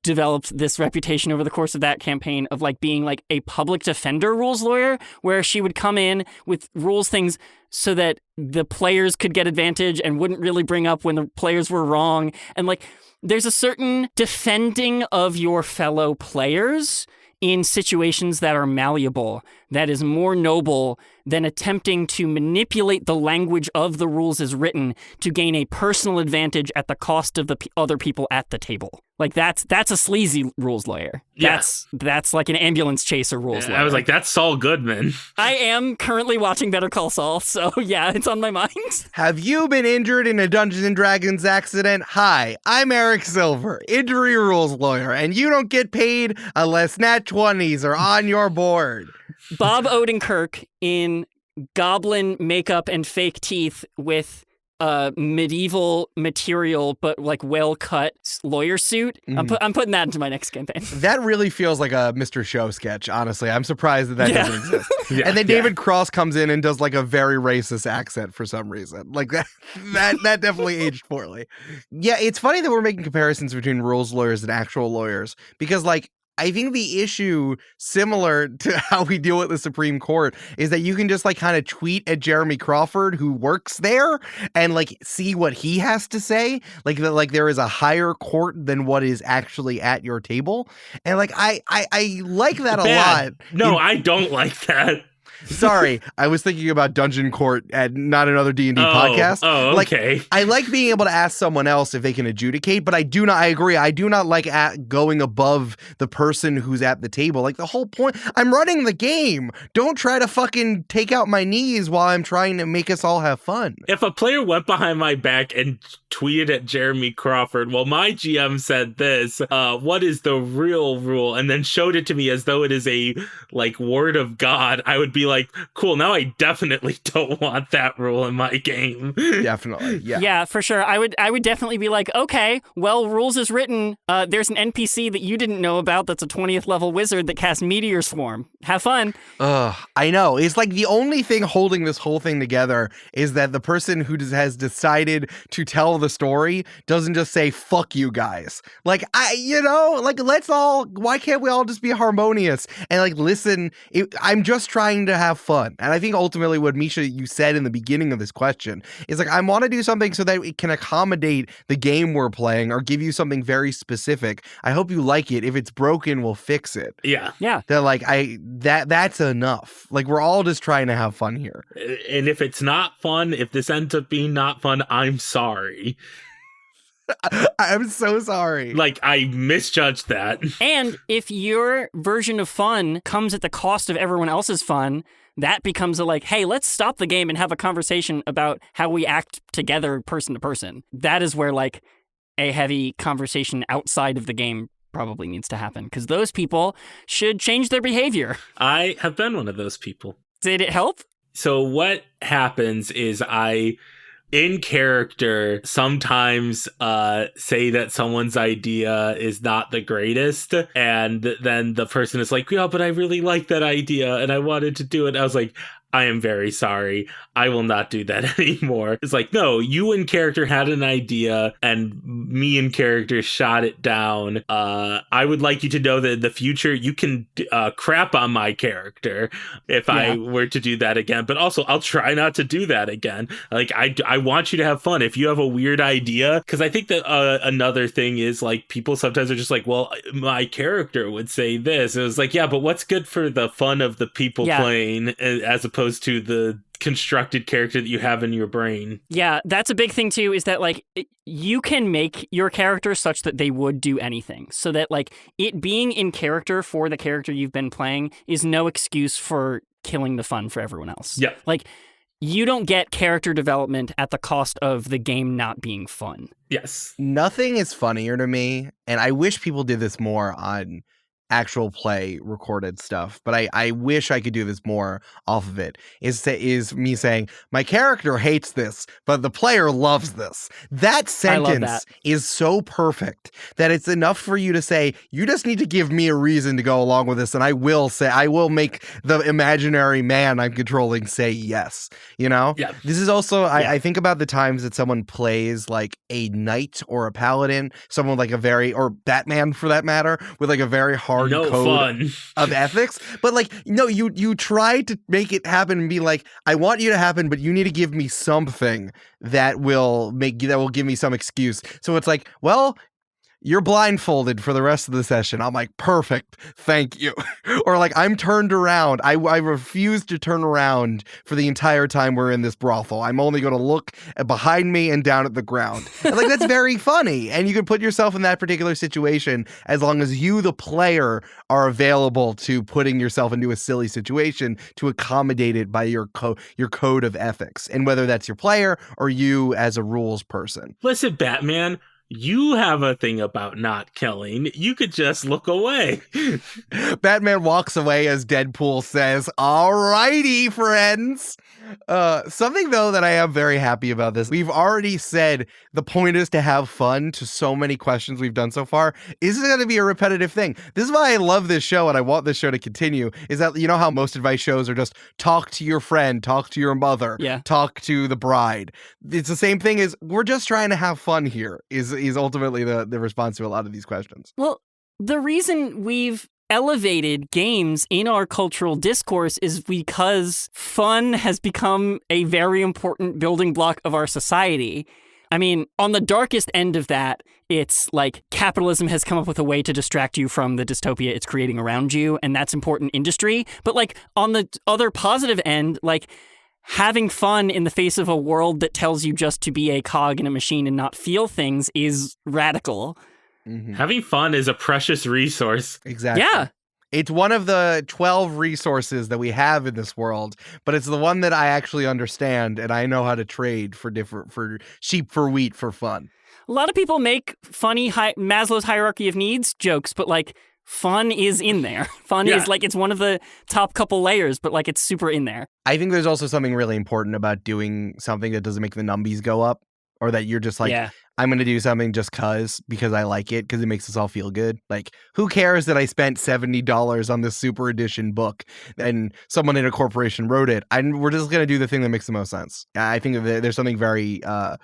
developed this reputation over the course of that campaign of like being like a public defender rules lawyer, where she would come in with rules things so that the players could get advantage and wouldn't really bring up when the players were wrong. And like, there's a certain defending of your fellow players in situations that are malleable that is more noble than attempting to manipulate the language of the rules as written to gain a personal advantage at the cost of the other people at the table. Like that's a sleazy rules lawyer. Yeah. That's like an ambulance chaser rules lawyer. I was like, that's Saul Goodman. I am currently watching Better Call Saul, so yeah, it's on my mind. Have you been injured in a Dungeons & Dragons accident? Hi, I'm Eric Silver, injury rules lawyer, and you don't get paid unless nat 20s are on your board. Bob Odenkirk in goblin makeup and fake teeth with medieval material but like well-cut lawyer suit. I'm putting that into my next campaign. That really feels like a Mr. Show sketch, honestly. I'm surprised that doesn't exist. Yeah, and then David Cross comes in and does like a very racist accent for some reason. Like that definitely aged poorly. Yeah, it's funny that we're making comparisons between rules lawyers and actual lawyers because like I think the issue, similar to how we deal with the Supreme Court, is that you can just like kind of tweet at Jeremy Crawford, who works there, and like see what he has to say. Like there is a higher court than what is actually at your table, and like I like that a lot. No, I don't like that. Sorry, I was thinking about Dungeon Court and not another D&D podcast. Oh, okay. Like, I like being able to ask someone else if they can adjudicate, but I agree, I do not like going above the person who's at the table. Like, the whole point, I'm running the game. Don't try to fucking take out my knees while I'm trying to make us all have fun. If a player went behind my back and tweeted at Jeremy Crawford, well, my GM said this, what is the real rule? And then showed it to me as though it is a, like, word of God, I would be like, cool, now I definitely don't want that rule in my game. Definitely, yeah. Yeah, for sure. I would definitely be like, okay, well, rules is written. There's an NPC that you didn't know about that's a 20th level wizard that casts Meteor Swarm. Have fun. I know. It's like the only thing holding this whole thing together is that the person who has decided to tell the story doesn't just say, fuck you guys. Like, why can't we all just be harmonious and like listen? I'm just trying to have fun. And I think ultimately what Mischa, you said in the beginning of this question is like, I want to do something so that it can accommodate the game we're playing or give you something very specific. I hope you like it. If it's broken, we'll fix it. Yeah. That like, that's enough. Like, we're all just trying to have fun here. And if it's not fun, if this ends up being not fun, I'm sorry. I'm so sorry. Like, I misjudged that. And if your version of fun comes at the cost of everyone else's fun, that becomes a like, hey, let's stop the game and have a conversation about how we act together person to person. That is where like a heavy conversation outside of the game probably needs to happen, because those people should change their behavior. I have been one of those people. Did it help? So what happens is I, in character, sometimes say that someone's idea is not the greatest, and then the person is like, yeah, but I really like that idea and I wanted to do it. I was like, I am very sorry. I will not do that anymore. It's like, no, you in character had an idea and me in character shot it down. I would like you to know that in the future you can crap on my character if I were to do that again. But also, I'll try not to do that again. Like, I want you to have fun. If you have a weird idea, because I think that another thing is like people sometimes are just like, well, my character would say this. It was like, yeah, but what's good for the fun of the people playing as opposed to the constructed character that you have in your brain. Yeah, that's a big thing too, is that like you can make your character such that they would do anything. So that like it being in character for the character you've been playing is no excuse for killing the fun for everyone else. Yeah. Like, you don't get character development at the cost of the game not being fun. Yes. Nothing is funnier to me, and I wish people did this more on actual play recorded stuff, but I wish I could do this more off of it, is me saying, my character hates this, but the player loves this. That sentence is so perfect that it's enough for you to say, you just need to give me a reason to go along with this, and I will make the imaginary man I'm controlling say yes. You know? Yeah. This is also, I think about the times that someone plays like a knight or a paladin, someone like or Batman for that matter, with like a very hard code of ethics, but like, no, you try to make it happen and be like, I want you to happen, but you need to give me something that will give me some excuse. So it's like, well, you're blindfolded for the rest of the session. I'm like, perfect, thank you. Or like, I'm turned around. I refuse to turn around for the entire time we're in this brothel. I'm only going to look behind me and down at the ground. And like, that's very funny. And you can put yourself in that particular situation as long as you, the player, are available to putting yourself into a silly situation to accommodate it by your code of ethics. And whether that's your player or you as a rules person. Listen, Batman, you have a thing about not killing. You could just look away. Batman walks away as Deadpool says, "All righty, friends." Something, though, that I am very happy about this. We've already said the point is to have fun to so many questions we've done so far. Is it going to be a repetitive thing? This is why I love this show and I want this show to continue, is that, you know how most advice shows are just talk to your friend, talk to your mother, talk to the bride. It's the same thing as we're just trying to have fun here is ultimately the response to a lot of these questions. Well, the reason we've elevated games in our cultural discourse is because fun has become a very important building block of our society. I mean, on the darkest end of that, it's like capitalism has come up with a way to distract you from the dystopia it's creating around you, and that's important industry. But like on the other positive end, like having fun in the face of a world that tells you just to be a cog in a machine and not feel things is radical. Mm-hmm. Having fun is a precious resource. Exactly. Yeah. It's one of the 12 resources that we have in this world, but it's the one that I actually understand and I know how to trade for sheep for wheat for fun. A lot of people make funny Maslow's hierarchy of needs jokes, but like fun is in there. Fun is like, it's one of the top couple layers, but like it's super in there. I think there's also something really important about doing something that doesn't make the numbies go up, or that you're just like, I'm going to do something just because I like it, because it makes us all feel good. Like, who cares that I spent $70 on this super edition book and someone in a corporation wrote it? We're just going to do the thing that makes the most sense. I think there's something very, I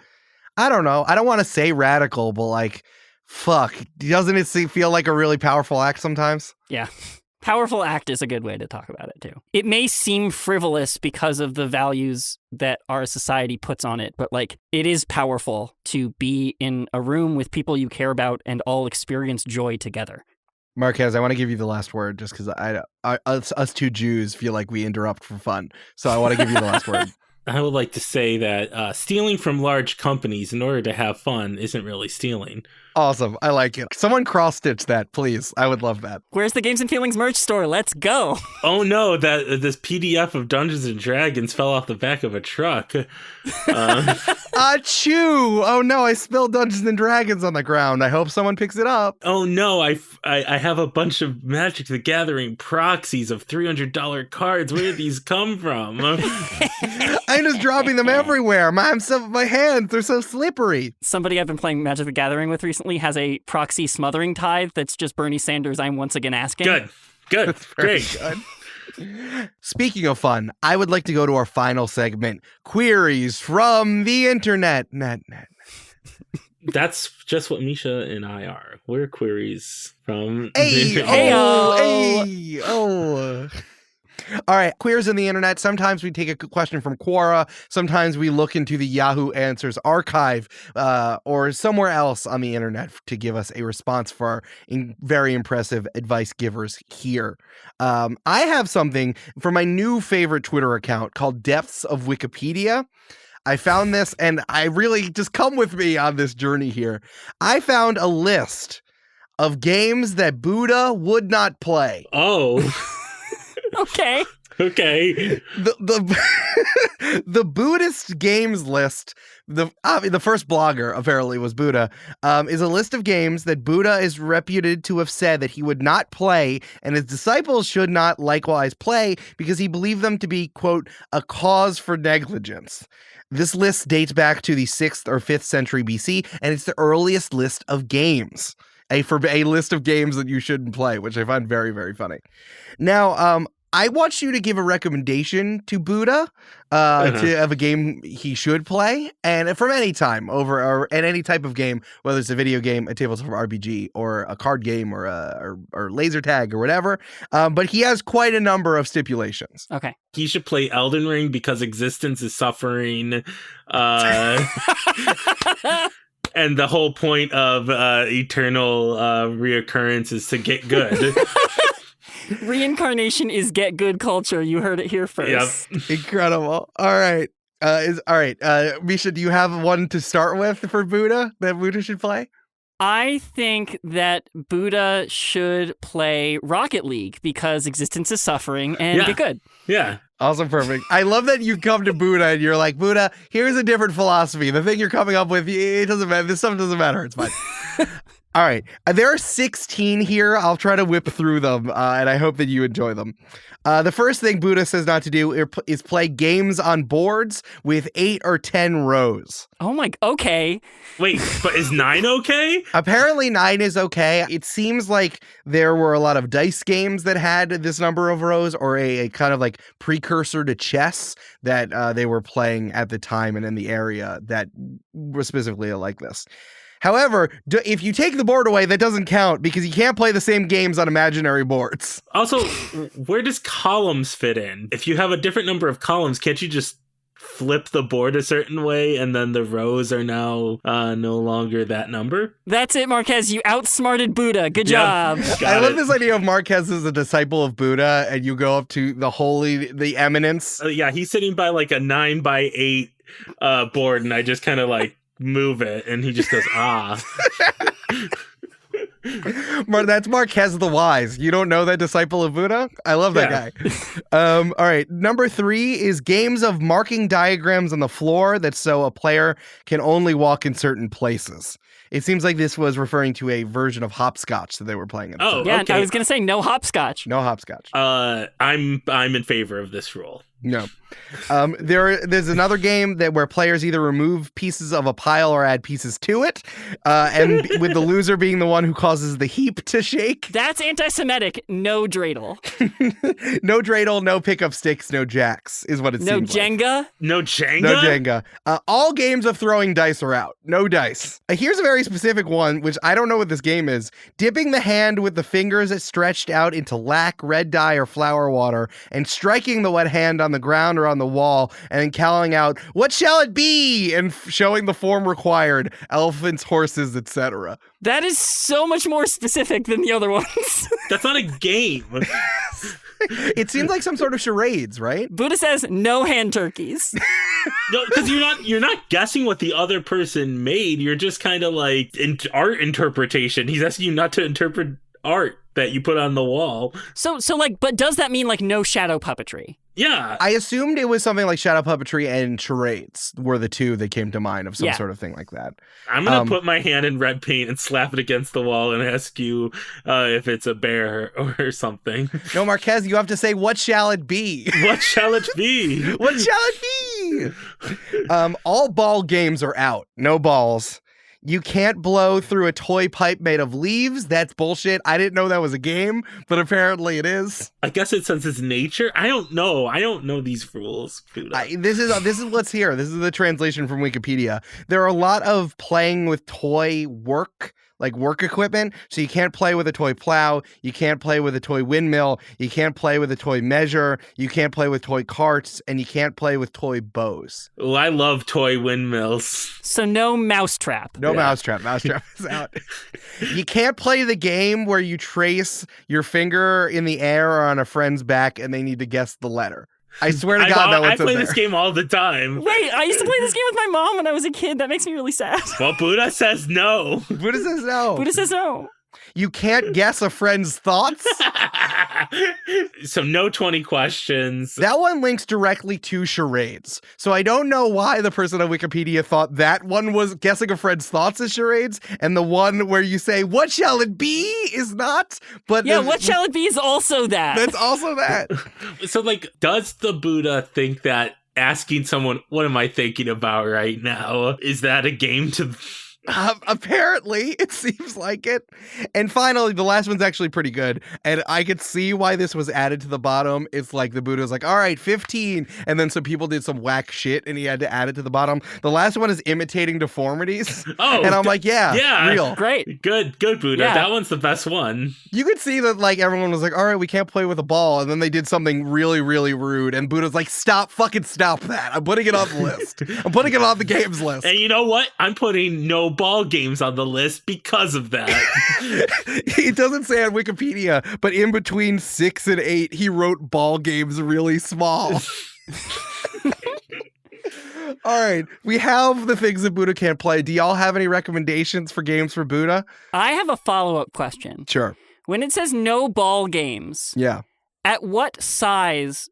don't know. I don't want to say radical, but like, fuck, doesn't it feel like a really powerful act sometimes? Yeah. Powerful act is a good way to talk about it, too. It may seem frivolous because of the values that our society puts on it, but like it is powerful to be in a room with people you care about and all experience joy together. Marquez, I want to give you the last word just because us two Jews feel like we interrupt for fun. So I want to give you the last word. I would like to say that stealing from large companies in order to have fun isn't really stealing. Awesome. I like it. Someone cross-stitch that, please. I would love that. Where's the Games and Feelings merch store? Let's go. Oh, no. This PDF of Dungeons and Dragons fell off the back of a truck. Achoo! Oh, no. I spilled Dungeons and Dragons on the ground. I hope someone picks it up. Oh, no. I have a bunch of Magic the Gathering proxies of $300 cards. Where did these come from? I'm just dropping them everywhere. My hands, they're so slippery. Somebody I've been playing Magic the Gathering with recently has a proxy smothering tithe that's just Bernie Sanders, I'm once again asking. Good. Great. Good. Speaking of fun, I would like to go to our final segment, Queries from the Internet. That's just what Mischa and I are. We're queries from the Internet. All right, Queers in the Internet. Sometimes we take a question from Quora. Sometimes we look into the Yahoo Answers archive or somewhere else on the Internet to give us a response for our very impressive advice givers here. I have something for my new favorite Twitter account called Depths of Wikipedia. I found this, and I really just come with me on this journey here. I found a list of games that Buddha would not play. Oh. Okay. The Buddhist games list, the first blogger apparently was Buddha, is a list of games that Buddha is reputed to have said that he would not play and his disciples should not likewise play because he believed them to be, quote, a cause for negligence. This list dates back to the 6th or 5th century BC, and it's the earliest list of games. A list of games that you shouldn't play, which I find very, very funny. Now, I want you to give a recommendation to Buddha of a game he should play, and from any time or any type of game, whether it's a video game, a tabletop RPG, or a card game, or laser tag or whatever. But he has quite a number of stipulations. Okay. He should play Elden Ring because existence is suffering. And the whole point of eternal reoccurrence is to get good. Reincarnation is get good culture. You heard it here first. Yep. Incredible. All right. Mischa, do you have one to start with for Buddha that Buddha should play? I think that Buddha should play Rocket League because existence is suffering and get good. Yeah. Also perfect. I love that you come to Buddha and you're like, Buddha, here's a different philosophy. The thing you're coming up with, it doesn't matter. This stuff doesn't matter. It's fine. All right. There are 16 here. I'll try to whip through them, and I hope that you enjoy them. The first thing Buddha says not to do is play games on boards with 8 or 10 rows. Oh my, okay. Wait, but is 9 okay? Apparently 9 is okay. It seems like there were a lot of dice games that had this number of rows, or a kind of like precursor to chess that they were playing at the time and in the area that was specifically like this. However, if you take the board away, that doesn't count because you can't play the same games on imaginary boards. Also, where does columns fit in? If you have a different number of columns, can't you just flip the board a certain way and then the rows are now no longer that number? That's it, Marquez. You outsmarted Buddha. Good job. I love this idea of Marquez as a disciple of Buddha, and you go up to the eminence. Yeah, he's sitting by like a 9x8 board, and I just kind of like move it, and he just goes, ah. That's Marquez the Wise. You don't know that disciple of Buddha? I love that guy. All right. Number 3 is games of marking diagrams on the floor that's so a player can only walk in certain places. It seems like this was referring to a version of hopscotch that they were playing. Yeah, okay. I was going to say no hopscotch. No hopscotch. I'm in favor of this rule. No. There's another game where players either remove pieces of a pile or add pieces to it, and with the loser being the one who causes the heap to shake. That's anti-Semitic. No dreidel. No dreidel, no pick-up sticks, no jacks is what it seems Jenga? like. No Jenga? No Jenga. All games of throwing dice are out. No dice. Here's a very specific one, which I don't know what this game is. Dipping the hand with the fingers stretched out into lac, red dye, or flower water, and striking the wet hand on the ground or on the wall, and then calling out, "What shall it be?" and showing the form required, elephants, horses, etc. That is so much more specific than the other ones. That's not a game. It seems like some sort of charades, right? Buddha says no hand turkeys. No, because you're not guessing what the other person made. You're just kind of like art interpretation. He's asking you not to interpret art that you put on the wall. So like, but does that mean like no shadow puppetry? Yeah. I assumed it was something like shadow puppetry and charades were the two that came to mind of some sort of thing like that. I'm going to put my hand in red paint and slap it against the wall and ask you if it's a bear or something. No, Marquez, you have to say, what shall it be? What shall it be? What shall it be? All ball games are out. No balls. You can't blow through a toy pipe made of leaves. That's bullshit. I didn't know that was a game, but apparently it is. I guess it says it's nature. I don't know. I don't know these rules. This is what's here. This is the translation from Wikipedia. There are a lot of playing with toy work equipment. So you can't play with a toy plow. You can't play with a toy windmill. You can't play with a toy measure. You can't play with toy carts, and you can't play with toy bows. Oh, I love toy windmills. So no mousetrap. No mousetrap. Mousetrap is out. You can't play the game where you trace your finger in the air or on a friend's back and they need to guess the letter. I swear to God, I play this game all the time. Wait, I used to play this game with my mom when I was a kid. That makes me really sad. Well, Buddha says no. Buddha says no. Buddha says no. You can't guess a friend's thoughts? So no 20 questions. That one links directly to charades. So I don't know why the person on Wikipedia thought that one was guessing a friend's thoughts as charades, and the one where you say, what shall it be is not. But yeah, what shall it be is also that. That's also that. So like, does the Buddha think that asking someone, what am I thinking about right now? Is that a game to... Apparently, it seems like it. And finally, the last one's actually pretty good. And I could see why this was added to the bottom. It's like the Buddha's like, all right, 15. And then some people did some whack shit and he had to add it to the bottom. The last one is imitating deformities. Oh. And I'm like, yeah, real. Great. Good, Buddha. Yeah. That one's the best one. You could see that like everyone was like, all right, we can't play with a ball. And then they did something really, really rude. And Buddha's like, fucking stop that. I'm putting it on the list. I'm putting it on the games list. And you know what? I'm putting no ball games on the list because of that. It doesn't say on Wikipedia, but in between 6 and 8, he wrote ball games really small. All right, we have the things that Buddha can't play. Do y'all have any recommendations for games for Buddha? I have a follow-up question. Sure. When it says no ball games, Yeah. at what size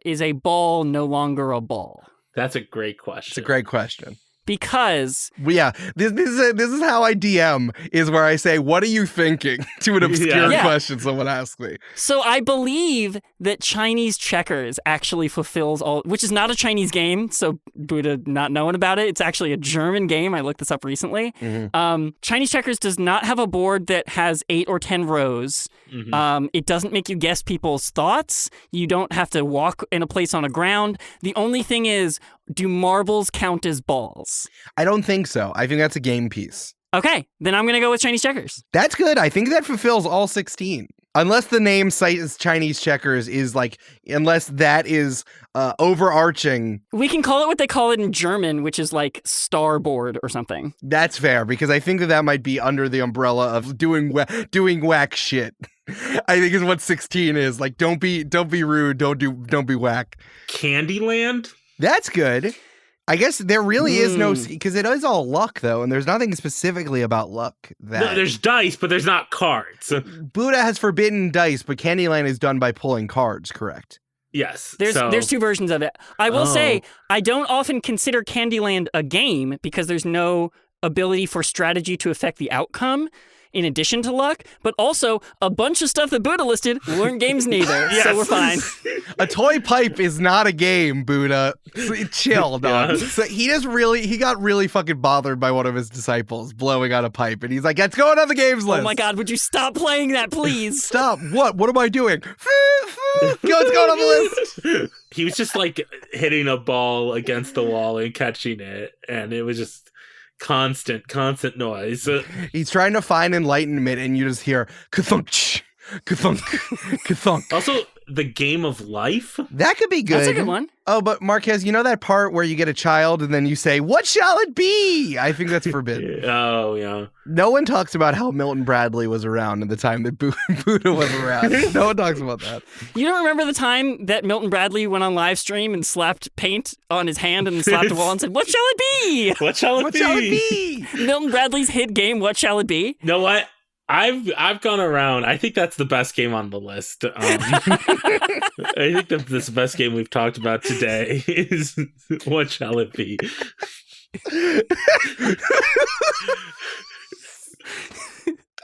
is a ball no longer a ball? That's a great question. It's a great question. Because Yeah, this is how I DM, is where I say, what are you thinking? To an obscure Yeah. question someone asks me. So I believe that Chinese checkers actually fulfills all, which is not a Chinese game, so Buddha not knowing about it. It's actually a German game. I looked this up recently. Mm-hmm. Chinese checkers does not have a board that has 8 or 10 rows. Mm-hmm. It doesn't make you guess people's thoughts. You don't have to walk in a place on a ground. The only thing is, do marbles count as balls? I don't think so. I think that's a game piece. Okay, then I'm going to go with Chinese checkers. That's good. I think that fulfills all 16. Unless the name cites Chinese checkers is like, unless that is overarching. We can call it what they call it in German, which is like starboard or something. That's fair, because I think that might be under the umbrella of doing whack shit. I think is what 16 is. Like, don't be rude. Don't be whack. Candyland? That's good. I guess there really is no, because it is all luck though, and there's nothing specifically about luck. No, there's dice, but there's not cards. Buddha has forbidden dice, but Candyland is done by pulling cards, correct? Yes. There's 2 versions of it. I will say, I don't often consider Candyland a game because there's no ability for strategy to affect the outcome in addition to luck, but also a bunch of stuff that Buddha listed weren't games neither, so we're fine. A toy pipe is not a game, Buddha. Chill, dog. Yeah. So he got really fucking bothered by one of his disciples blowing on a pipe, and he's like, let's go on the games list. Oh my God, would you stop playing that, please? Stop. What am I doing? Let's go on the list. He was just like hitting a ball against the wall and catching it, and it was just constant noise. He's trying to find enlightenment, and you just hear ka-thunk, ka-thunk, ka-thunk. Also, the game of life. That could be good. That's a good one. Oh, but Marquez, you know that part where you get a child and then you say, what shall it be? I think that's forbidden. Oh, yeah. No one talks about how Milton Bradley was around in the time that Buddha was around. No one talks about that. You don't remember the time that Milton Bradley went on live stream and slapped paint on his hand and slapped the wall and said, what shall it be? What shall it What be? shall it be? Milton Bradley's hit game, What Shall It Be? You know what? I've gone around. I think that's the best game on the list. I think that's the best game we've talked about today is What Shall It Be?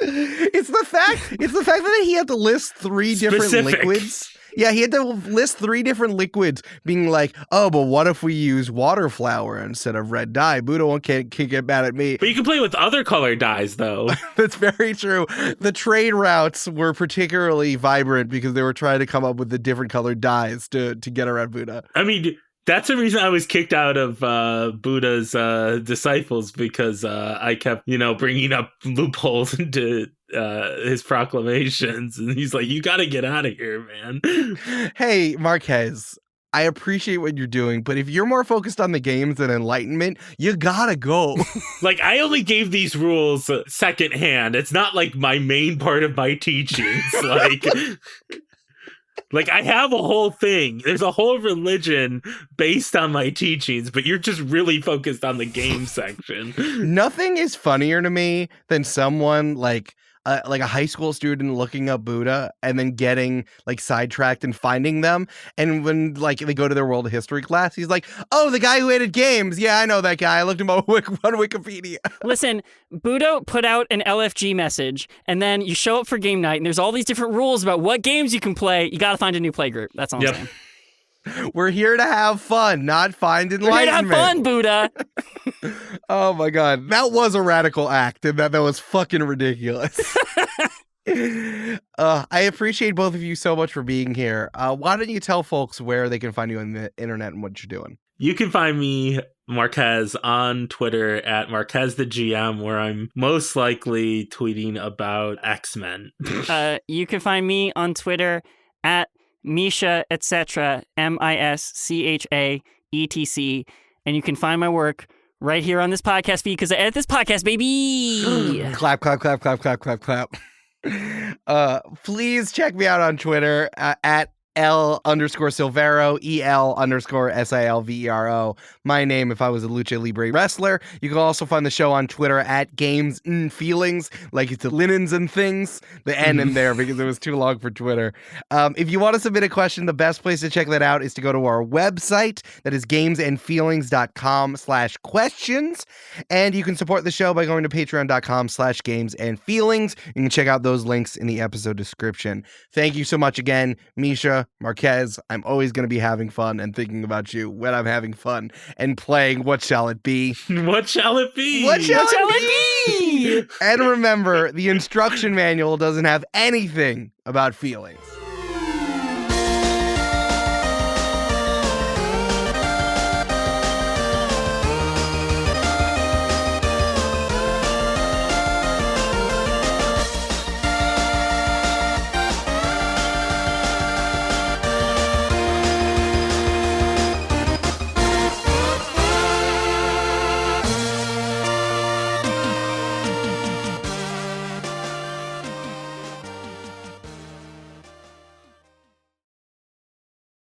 It's the fact that he had to list 3 different Specific. liquids. Yeah, he had to list 3 different liquids, being like, oh, but what if we use water flour instead of red dye? Buddha can't get mad at me. But you can play with other color dyes, though. That's very true. The trade routes were particularly vibrant because they were trying to come up with the different colored dyes to get around Buddha. I mean, that's the reason I was kicked out of Buddha's disciples, because I kept, bringing up loopholes into his proclamations, and he's like, you gotta get out of here, man. Hey, Marquez, I appreciate what you're doing, but if you're more focused on the games than enlightenment, you gotta go. Like, I only gave these rules secondhand. It's not like my main part of my teachings. Like, I have a whole thing. There's a whole religion based on my teachings, but you're just really focused on the game section. Nothing is funnier to me than someone like a high school student looking up Buddha and then getting like sidetracked and finding them. And when like they go to their world history class, he's like, oh, the guy who hated games. Yeah, I know that guy. I looked him up on Wikipedia. Listen, Buddha put out an LFG message, and then you show up for game night, and there's all these different rules about what games you can play. You got to find a new play group. That's all I'm saying. We're here to have fun, not find enlightenment. We're here to have fun, Buddha. Oh my God. That was a radical act, and that was fucking ridiculous. I appreciate both of you so much for being here. Why don't you tell folks where they can find you on the internet and what you're doing? You can find me, Marquez, on Twitter at Marquez the GM, where I'm most likely tweeting about X-Men. You can find me on Twitter at Mischa, etc., MISCHA, ETC, and you can find my work right here on this podcast feed because I edit this podcast, baby. Clap, clap, clap, clap, clap, clap, clap. Please check me out on Twitter at L_Silvero, EL_SILVERO. My name if I was a Lucha Libre wrestler. You can also find the show on Twitter at Games and Feelings, like it's a linens and things. The N in there because it was too long for Twitter. If you want to submit a question, the best place to check that out is to go to our website. That is gamesandfeelings.com/questions. And you can support the show by going to patreon.com/gamesandfeelings. You can check out those links in the episode description. Thank you so much again, Mischa Marquez. I'm always going to be having fun and thinking about you when I'm having fun and playing What Shall It Be? What shall it be? What shall it be? And remember, the instruction manual doesn't have anything about feelings.